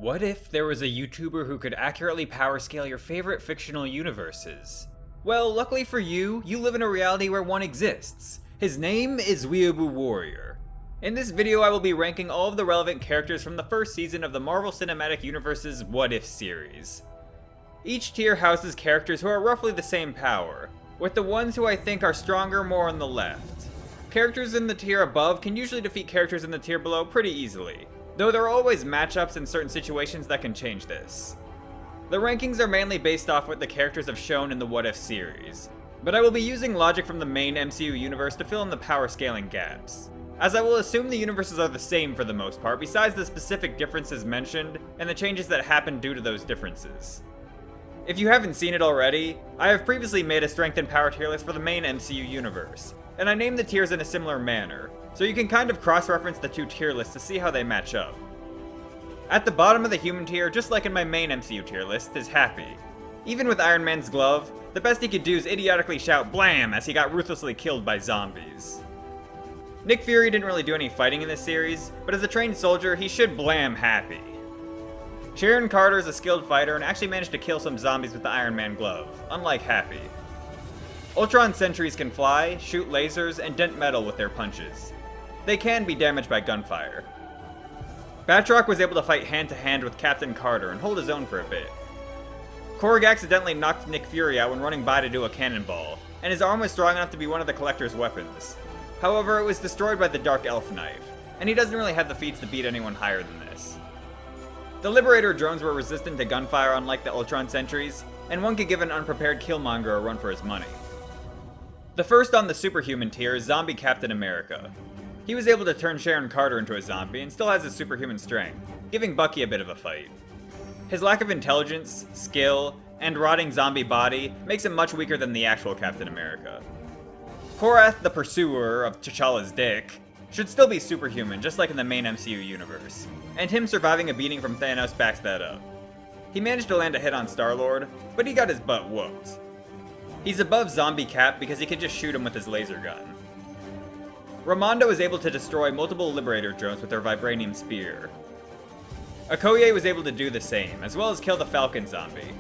What if there was a YouTuber who could accurately power scale your favorite fictional universes? Well, luckily for you, you live in a reality where one exists. His name is Weeaboo Warrior. In this video, I will be ranking all of the relevant characters from the first season of the Marvel Cinematic Universe's What If series. Each tier houses characters who are roughly the same power, with the ones who I think are stronger more on the left. Characters in the tier above can usually defeat characters in the tier below pretty easily, though there are always matchups in certain situations that can change this. The rankings are mainly based off what the characters have shown in the What If series, but I will be using logic from the main MCU universe to fill in the power scaling gaps, as I will assume the universes are the same for the most part besides the specific differences mentioned and the changes that happen due to those differences. If you haven't seen it already, I have previously made a strength and power tier list for the main MCU universe, and I named the tiers in a similar manner, so you can kind of cross-reference the two tier lists to see how they match up. At the bottom of the human tier, just like in my main MCU tier list, is Happy. Even with Iron Man's glove, the best he could do is idiotically shout BLAM as he got ruthlessly killed by zombies. Nick Fury didn't really do any fighting in this series, but as a trained soldier, he should blam Happy. Sharon Carter is a skilled fighter and actually managed to kill some zombies with the Iron Man glove, unlike Happy. Ultron sentries can fly, shoot lasers, and dent metal with their punches. They can be damaged by gunfire. Batroc was able to fight hand-to-hand with Captain Carter and hold his own for a bit. Korg accidentally knocked Nick Fury out when running by to do a cannonball, and his arm was strong enough to be one of the Collector's weapons. However, it was destroyed by the Dark Elf Knife, and he doesn't really have the feats to beat anyone higher than this. The Liberator drones were resistant to gunfire unlike the Ultron sentries, and one could give an unprepared Killmonger a run for his money. The first on the superhuman tier is Zombie Captain America. He was able to turn Sharon Carter into a zombie and still has his superhuman strength, giving Bucky a bit of a fight. His lack of intelligence, skill, and rotting zombie body makes him much weaker than the actual Captain America. Korath, the pursuer of T'Challa's dick, should still be superhuman just like in the main MCU universe, and him surviving a beating from Thanos backs that up. He managed to land a hit on Star-Lord, but he got his butt whooped. He's above Zombie Cap because he can just shoot him with his laser gun. Ramondo is able to destroy multiple Liberator drones with their Vibranium Spear. Okoye was able to do the same, as well as kill the Falcon zombie.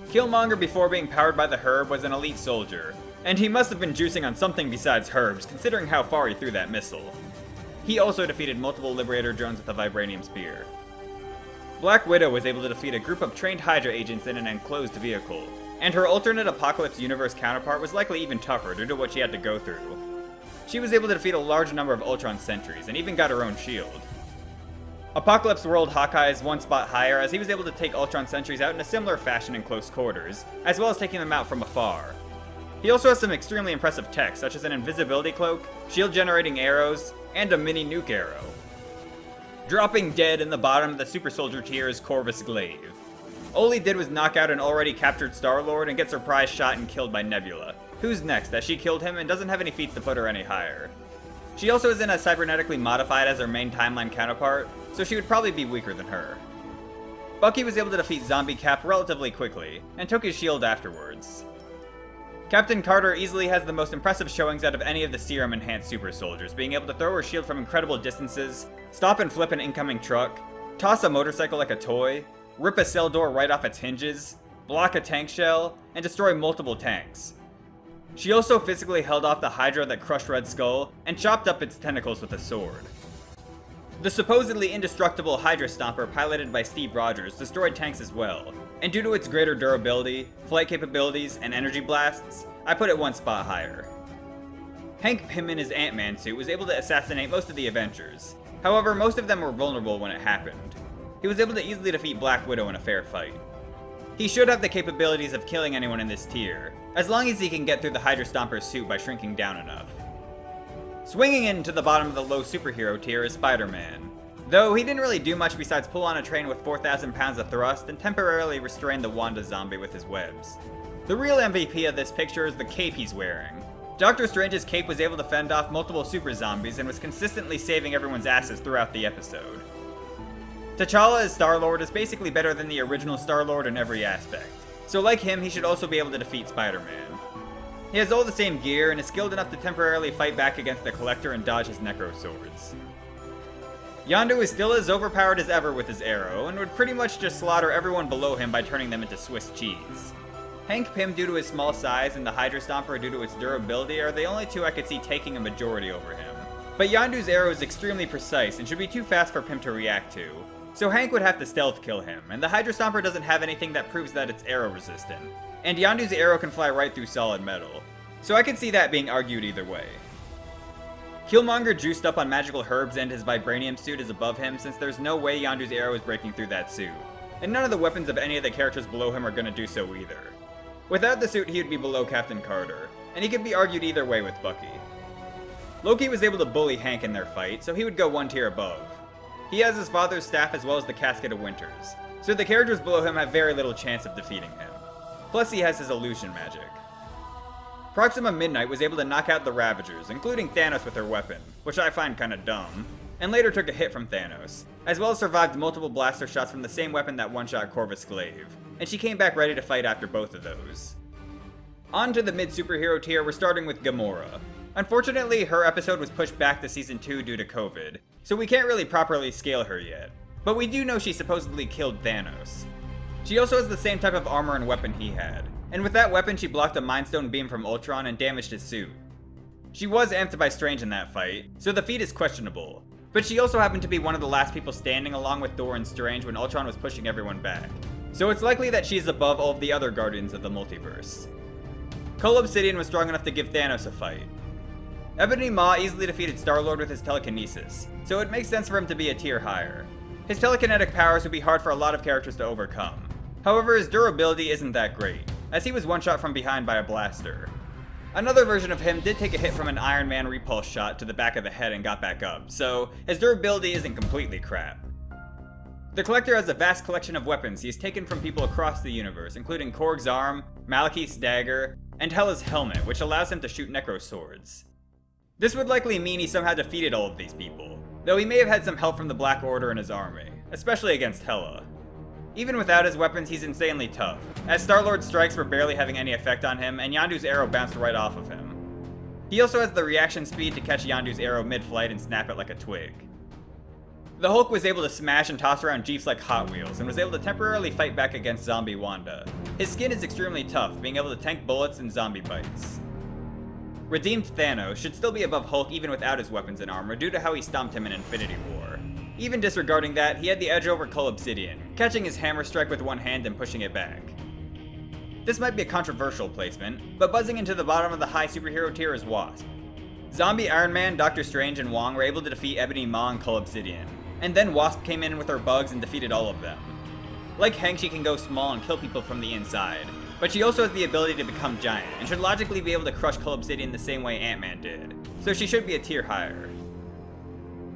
Killmonger before being powered by the Herb was an elite soldier, and he must have been juicing on something besides herbs considering how far he threw that missile. He also defeated multiple Liberator drones with a Vibranium Spear. Black Widow was able to defeat a group of trained Hydra agents in an enclosed vehicle, and her alternate Apocalypse universe counterpart was likely even tougher due to what she had to go through. She was able to defeat a large number of Ultron sentries, and even got her own shield. Apocalypse World Hawkeye is one spot higher as he was able to take Ultron sentries out in a similar fashion in close quarters, as well as taking them out from afar. He also has some extremely impressive tech, such as an invisibility cloak, shield-generating arrows, and a mini nuke arrow. Dropping dead in the bottom of the Super Soldier tier is Corvus Glaive. All he did was knock out an already captured Star-Lord and get surprise shot and killed by Nebula, who's next as she killed him and doesn't have any feats to put her any higher. She also isn't as cybernetically modified as her main timeline counterpart, so she would probably be weaker than her. Bucky was able to defeat Zombie Cap relatively quickly, and took his shield afterwards. Captain Carter easily has the most impressive showings out of any of the serum-enhanced super soldiers, being able to throw her shield from incredible distances, stop and flip an incoming truck, toss a motorcycle like a toy, rip a cell door right off its hinges, block a tank shell, and destroy multiple tanks. She also physically held off the Hydra that crushed Red Skull, and chopped up its tentacles with a sword. The supposedly indestructible Hydra Stomper piloted by Steve Rogers destroyed tanks as well, and due to its greater durability, flight capabilities, and energy blasts, I put it one spot higher. Hank Pym in his Ant-Man suit was able to assassinate most of the Avengers, however most of them were vulnerable when it happened. He was able to easily defeat Black Widow in a fair fight. He should have the capabilities of killing anyone in this tier, as long as he can get through the Hydra Stomper's suit by shrinking down enough. Swinging into the bottom of the low superhero tier is SpiderMan, though he didn't really do much besides pull on a train with 4,000 pounds of thrust and temporarily restrain the Wanda zombie with his webs. The real MVP of this picture is the cape he's wearing. Doctor Strange's cape was able to fend off multiple super zombies and was consistently saving everyone's asses throughout the episode. T'Challa as Star-Lord is basically better than the original Star-Lord in every aspect, so like him, he should also be able to defeat Spider-Man. He has all the same gear and is skilled enough to temporarily fight back against the Collector and dodge his Necro Swords. Yondu is still as overpowered as ever with his arrow, and would pretty much just slaughter everyone below him by turning them into Swiss cheese. Hank Pym due to his small size and the Hydra Stomper due to its durability are the only two I could see taking a majority over him. But Yondu's arrow is extremely precise and should be too fast for Pym to react to, so Hank would have to stealth kill him, and the Hydra Stomper doesn't have anything that proves that it's arrow resistant. And Yondu's arrow can fly right through solid metal, so I could see that being argued either way. Killmonger juiced up on magical herbs and his vibranium suit is above him since there's no way Yondu's arrow is breaking through that suit, and none of the weapons of any of the characters below him are gonna do so either. Without the suit, he would be below Captain Carter, and he could be argued either way with Bucky. Loki was able to bully Hank in their fight, so he would go one tier above. He has his father's staff as well as the Casket of Winters, so the characters below him have very little chance of defeating him. Plus he has his illusion magic. Proxima Midnight was able to knock out the Ravagers, including Thanos with her weapon, which I find kinda dumb, and later took a hit from Thanos, as well as survived multiple blaster shots from the same weapon that one-shot Corvus Glaive, and she came back ready to fight after both of those. On to the mid-superhero tier, we're starting with Gamora. Unfortunately, her episode was pushed back to Season 2 due to COVID, so we can't really properly scale her yet, but we do know she supposedly killed Thanos. She also has the same type of armor and weapon he had, and with that weapon she blocked a Mind Stone beam from Ultron and damaged his suit. She was amped by Strange in that fight, so the feat is questionable, but she also happened to be one of the last people standing along with Thor and Strange when Ultron was pushing everyone back, so it's likely that she is above all of the other Guardians of the Multiverse. Cull Obsidian was strong enough to give Thanos a fight. Ebony Maw easily defeated Star-Lord with his telekinesis, so it makes sense for him to be a tier higher. His telekinetic powers would be hard for a lot of characters to overcome. However, his durability isn't that great, as he was one-shot from behind by a blaster. Another version of him did take a hit from an Iron Man repulse shot to the back of the head and got back up, so his durability isn't completely crap. The Collector has a vast collection of weapons he has taken from people across the universe, including Korg's arm, Malekith's dagger, and Hela's helmet, which allows him to shoot necro swords. This would likely mean he somehow defeated all of these people, though he may have had some help from the Black Order in his army, especially against Hela. Even without his weapons, he's insanely tough, as Star-Lord's strikes were barely having any effect on him, and Yondu's arrow bounced right off of him. He also has the reaction speed to catch Yondu's arrow mid-flight and snap it like a twig. The Hulk was able to smash and toss around Jeeps like Hot Wheels, and was able to temporarily fight back against Zombie Wanda. His skin is extremely tough, being able to tank bullets and zombie bites. Redeemed Thanos should still be above Hulk even without his weapons and armor due to how he stomped him in Infinity War. Even disregarding that, he had the edge over Cull Obsidian, catching his hammer strike with one hand and pushing it back. This might be a controversial placement, but buzzing into the bottom of the high superhero tier is Wasp. Zombie Iron Man, Doctor Strange, and Wong were able to defeat Ebony Maw and Cull Obsidian, and then Wasp came in with her bugs and defeated all of them. Like Hank, she can go small and kill people from the inside, but she also has the ability to become giant, and should logically be able to crush Cull Obsidian the same way Ant-Man did, so she should be a tier higher.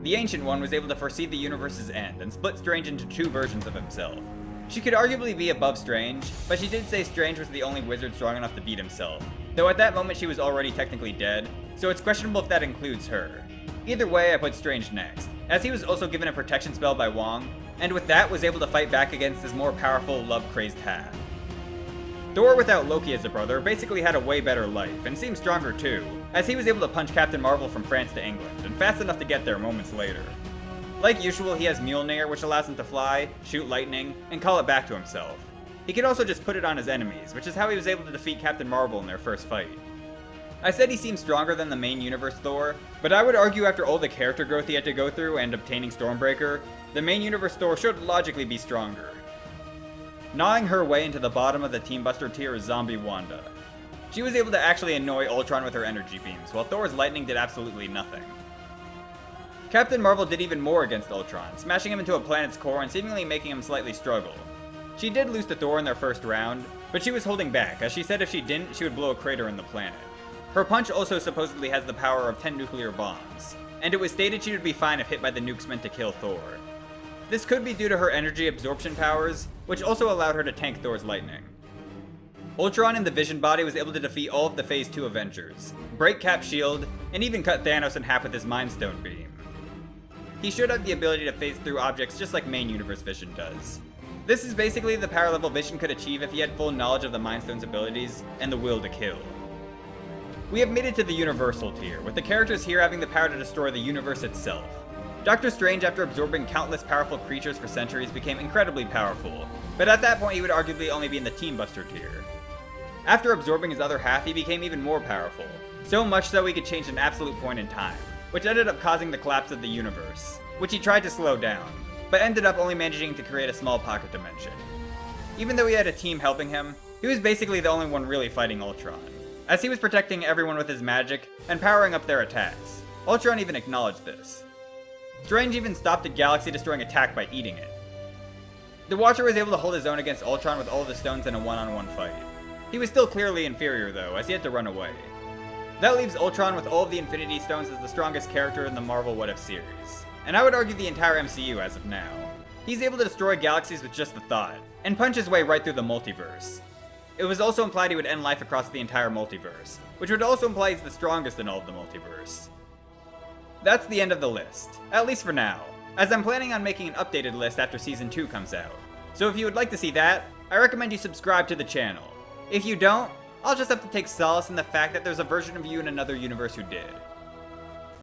The Ancient One was able to foresee the universe's end, and split Strange into two versions of himself. She could arguably be above Strange, but she did say Strange was the only wizard strong enough to beat himself, though at that moment she was already technically dead, so it's questionable if that includes her. Either way, I put Strange next, as he was also given a protection spell by Wong, and with that was able to fight back against his more powerful, love-crazed half. Thor without Loki as a brother basically had a way better life, and seemed stronger too, as he was able to punch Captain Marvel from France to England, and fast enough to get there moments later. Like usual, he has Mjolnir, which allows him to fly, shoot lightning, and call it back to himself. He can also just put it on his enemies, which is how he was able to defeat Captain Marvel in their first fight. I said he seems stronger than the main universe Thor, but I would argue after all the character growth he had to go through and obtaining Stormbreaker, the main universe Thor should logically be stronger. Gnawing her way into the bottom of the Team Buster tier is Zombie Wanda. She was able to actually annoy Ultron with her energy beams, while Thor's lightning did absolutely nothing. Captain Marvel did even more against Ultron, smashing him into a planet's core and seemingly making him slightly struggle. She did lose to Thor in their first round, but she was holding back, as she said if she didn't, she would blow a crater in the planet. Her punch also supposedly has the power of 10 nuclear bombs, and it was stated she would be fine if hit by the nukes meant to kill Thor. This could be due to her energy absorption powers, which also allowed her to tank Thor's lightning. Ultron in the Vision Body was able to defeat all of the Phase 2 Avengers, break Cap's shield, and even cut Thanos in half with his Mind Stone beam. He should have the ability to phase through objects just like main universe Vision does. This is basically the power level Vision could achieve if he had full knowledge of the Mind Stone's abilities and the will to kill. We have made it to the Universal tier, with the characters here having the power to destroy the universe itself. Doctor Strange, after absorbing countless powerful creatures for centuries, became incredibly powerful, but at that point he would arguably only be in the Team Buster tier. After absorbing his other half, he became even more powerful, so much so he could change an absolute point in time, which ended up causing the collapse of the universe, which he tried to slow down, but ended up only managing to create a small pocket dimension. Even though he had a team helping him, he was basically the only one really fighting Ultron, as he was protecting everyone with his magic and powering up their attacks. Ultron even acknowledged this. Strange even stopped a galaxy-destroying attack by eating it. The Watcher was able to hold his own against Ultron with all of the stones in a one-on-one fight. He was still clearly inferior though, as he had to run away. That leaves Ultron with all of the Infinity Stones as the strongest character in the Marvel What If series, and I would argue the entire MCU as of now. He's able to destroy galaxies with just the thought, and punch his way right through the multiverse. It was also implied he would end life across the entire multiverse, which would also imply he's the strongest in all of the multiverse. That's the end of the list, at least for now, as I'm planning on making an updated list after Season 2 comes out. So if you would like to see that, I recommend you subscribe to the channel. If you don't, I'll just have to take solace in the fact that there's a version of you in another universe who did.